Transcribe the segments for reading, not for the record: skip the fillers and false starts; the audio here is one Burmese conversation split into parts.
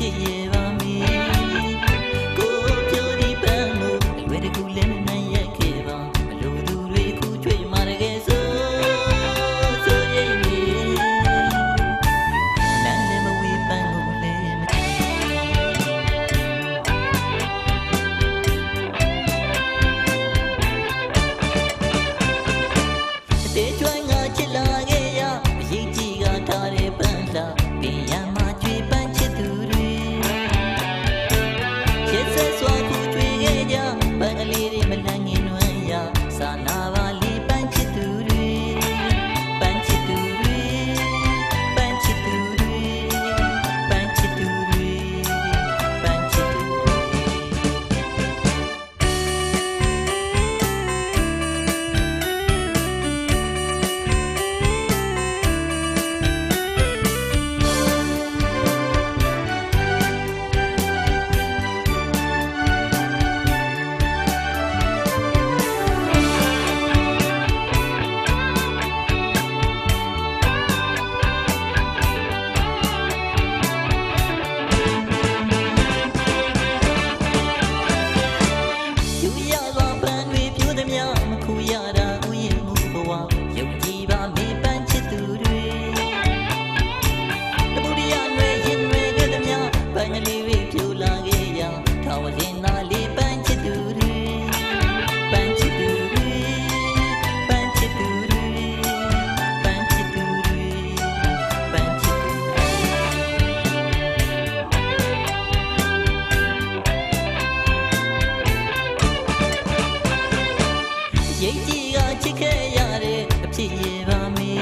ဖြစ်ရပါမည်ကိုပြောဒီပန်းလို့လွယ်တကူလည်းနိုင်ရခဲ့ပါဘလို့သူတွေခုချွေမာတကယ်ဆိုရိပ်နေနန်းလည်းမဝေးပန်းကိုလည်းမတေးကျွမ်းငါချစ်လာခဲ့ရအရေးကြီးကထားတဲ့ပန်းလာပင်ရမှာကြွေပန်းချစ်သူတွေချစ်ဆက်စွာခုကြွေခဲ့ကြပန်းကလေးတွေမလန့်ငင်နွမ်းရစာနာပါလေပန်းချစ်သူတွေပန်းချစ်သူတွေပန်းချစ်သူတွေပန်းချစ်သူတွေပန်းချစ်သူတွေရိပ်ကြီးကချစ်ခဲ့ရတဲ့အဖြစ်ရပါမည်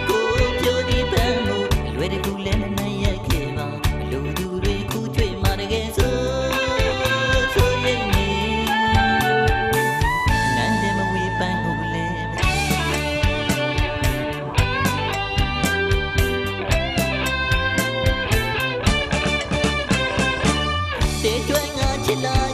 ကိုပြောဒီပန်းလို့လွယ်တကူလည်းမနိုင်ရခဲ့ပါဘလို့သူတွေခုချွေမာတကယ်ဆိုရိပ်နေနန်းလည်းမဝေးပန်းကိုလည်းတေးကျွမ်းငါချစ်လာ